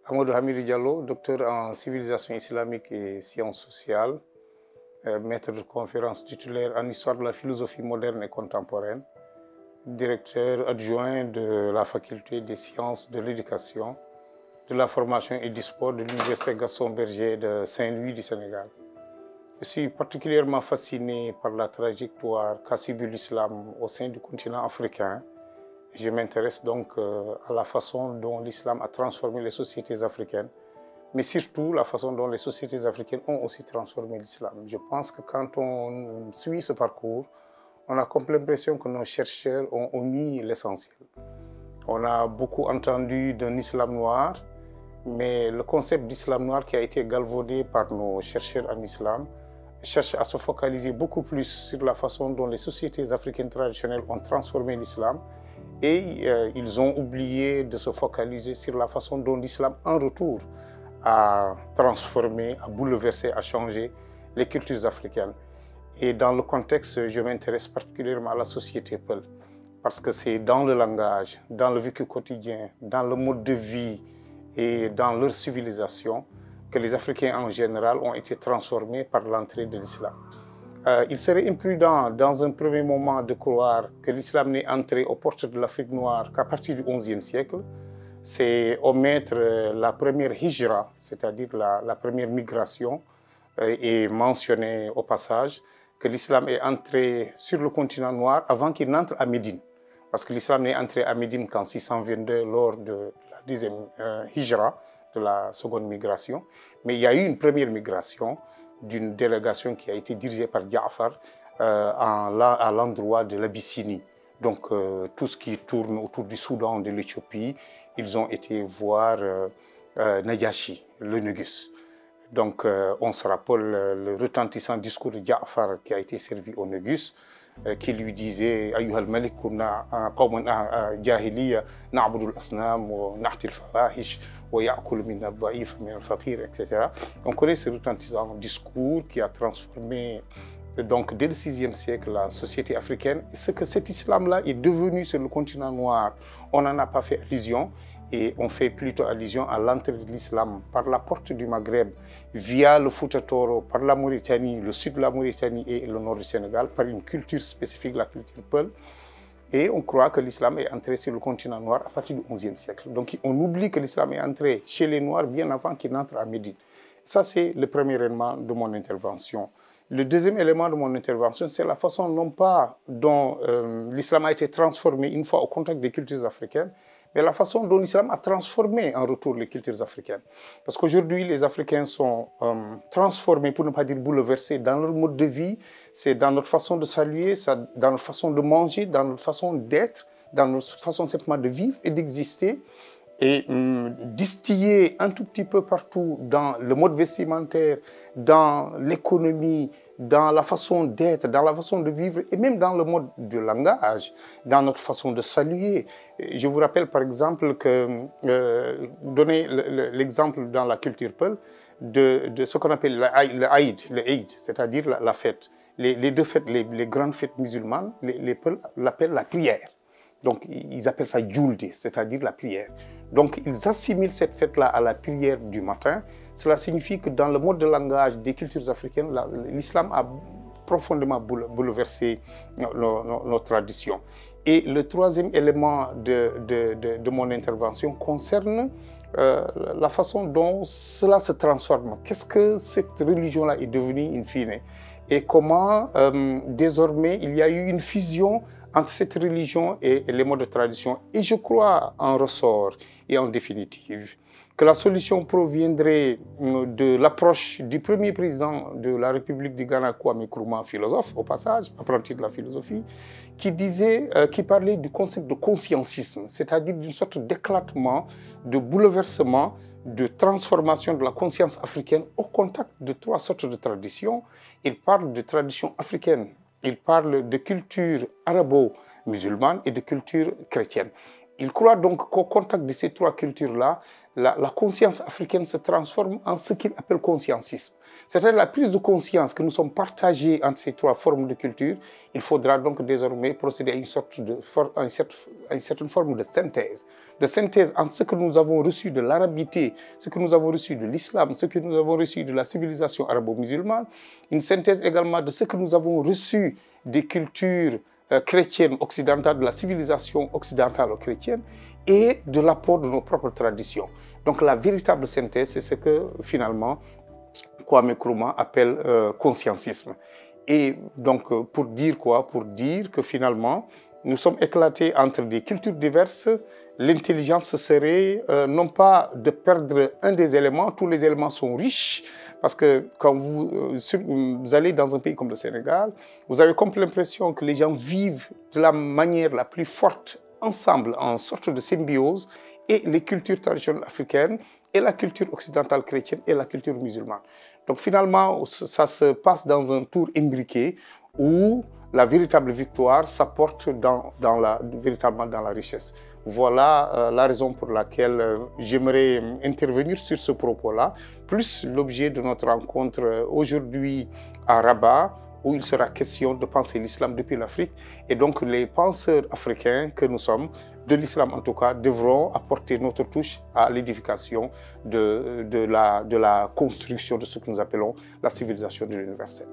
Amadou Hamidou Diallo, docteur en civilisation islamique et sciences sociales, maître de conférence titulaire en histoire de la philosophie moderne et contemporaine, directeur adjoint de la faculté des sciences de l'éducation, de la formation et du sport de l'Université Gaston Berger de Saint-Louis du Sénégal. Je suis particulièrement fasciné par la trajectoire qu'a subie l'islam au sein du continent africain. Je m'intéresse donc à la façon dont l'islam a transformé les sociétés africaines, mais surtout la façon dont les sociétés africaines ont aussi transformé l'islam. Je pense que quand on suit ce parcours, on a comme l'impression que nos chercheurs ont omis l'essentiel. On a beaucoup entendu d'un islam noir, mais le concept d'islam noir qui a été galvaudé par nos chercheurs en islam cherche à se focaliser beaucoup plus sur la façon dont les sociétés africaines traditionnelles ont transformé l'islam. Et ils ont oublié de se focaliser sur la façon dont l'islam, en retour, a transformé, a bouleversé, a changé les cultures africaines. Et dans le contexte, je m'intéresse particulièrement à la société Peul, parce que c'est dans le langage, dans le vécu quotidien, dans le mode de vie et dans leur civilisation que les Africains en général ont été transformés par l'entrée de l'islam. Il serait imprudent, dans un premier moment, de croire que l'islam n'est entré aux portes de l'Afrique noire qu'à partir du XIe siècle. C'est omettre la première hijra, c'est-à-dire la première migration, et mentionner au passage que l'islam est entré sur le continent noir avant qu'il n'entre à Médine. Parce que l'islam n'est entré à Médine qu'en 622 lors de la deuxième hijra, de la seconde migration. Mais il y a eu une première migration d'une délégation qui a été dirigée par Ja'far à l'endroit de l'Abyssinie. Donc tout ce qui tourne autour du Soudan, de l'Éthiopie, ils ont été voir Najashi, le Négus. Donc on se rappelle le retentissant discours de Ja'far qui a été servi au Négus, qui lui disait Ayyuhal malik kunna qawman jahiliya na'budu al-asnam wa nahti al-fawahish wa ya'kulu minna ad-da'if min al-faqir, etc. On connaît ce retentissant discours qui a transformé donc dès le VIe siècle la société africaine. Ce que cet islam-là est devenu sur le continent noir, on n'en a pas fait allusion. Et on fait plutôt allusion à l'entrée de l'islam par la porte du Maghreb, via le Fouta Toro, par la Mauritanie, le sud de la Mauritanie et le nord du Sénégal, par une culture spécifique, la culture Peul. Et on croit que l'islam est entré sur le continent noir à partir du XIe siècle. Donc on oublie que l'islam est entré chez les Noirs bien avant qu'il n'entre à Médine. Ça, c'est le premier élément de mon intervention. Le deuxième élément de mon intervention, c'est la façon non pas dont l'islam a été transformé une fois au contact des cultures africaines, mais la façon dont l'islam a transformé en retour les cultures africaines. Parce qu'aujourd'hui, les Africains sont transformés, pour ne pas dire bouleversés, dans leur mode de vie, c'est dans notre façon de saluer, dans notre façon de manger, dans notre façon d'être, dans notre façon simplement de vivre et d'exister, et distillé un tout petit peu partout dans le mode vestimentaire, dans l'économie, dans la façon d'être, dans la façon de vivre et même dans le mode de langage, dans notre façon de saluer. Je vous rappelle par exemple que, donner l'exemple dans la culture Peul de ce qu'on appelle l'Aïd, c'est-à-dire la fête. Les deux fêtes, les grandes fêtes musulmanes, les Peuls l'appellent la prière. Donc, ils appellent ça Julde, c'est-à-dire la prière. Donc, ils assimilent cette fête-là à la prière du matin. Cela signifie que dans le mode de langage des cultures africaines, l'islam a profondément bouleversé nos traditions. Et le troisième élément de mon intervention concerne la façon dont cela se transforme. Qu'est-ce que cette religion-là est devenue in fine? Et comment, désormais, il y a eu une fusion entre cette religion et les modes de tradition. Et je crois en ressort et en définitive que la solution proviendrait de l'approche du premier président de la République du Ghana, Kwame Nkrumah, philosophe au passage, apprenti de la philosophie, qui parlait du concept de consciencisme, c'est-à-dire d'une sorte d'éclatement, de bouleversement, de transformation de la conscience africaine au contact de trois sortes de traditions. Il parle de tradition africaine, il parle de culture arabo-musulmane et de culture chrétienne. Il croit donc qu'au contact de ces trois cultures-là, la conscience africaine se transforme en ce qu'il appelle consciencisme. C'est-à-dire la prise de conscience que nous sommes partagés entre ces trois formes de culture. Il faudra donc désormais procéder à une certaine forme de synthèse entre ce que nous avons reçu de l'arabité, ce que nous avons reçu de l'islam, ce que nous avons reçu de la civilisation arabo-musulmane, une synthèse également de ce que nous avons reçu des cultures chrétiennes occidentales, de la civilisation occidentale chrétienne, et de l'apport de nos propres traditions. Donc la véritable synthèse, c'est ce que finalement Kwame Nkrumah appelle consciencisme. Et donc pour dire quoi? Pour dire que finalement nous sommes éclatés entre des cultures diverses. L'intelligence serait non pas de perdre un des éléments, tous les éléments sont riches, parce que quand vous allez dans un pays comme le Sénégal, vous avez comme l'impression que les gens vivent de la manière la plus forte ensemble, en sorte de symbiose, et les cultures traditionnelles africaines, et la culture occidentale chrétienne, et la culture musulmane. Donc finalement, ça se passe dans un tour imbriqué, où la véritable victoire s'apporte véritablement dans la richesse. Voilà la raison pour laquelle j'aimerais intervenir sur ce propos-là, plus l'objet de notre rencontre aujourd'hui à Rabat, où il sera question de penser l'islam depuis l'Afrique. Et donc les penseurs africains que nous sommes, de l'islam en tout cas, devront apporter notre touche à l'édification de la construction de ce que nous appelons la civilisation de l'universel.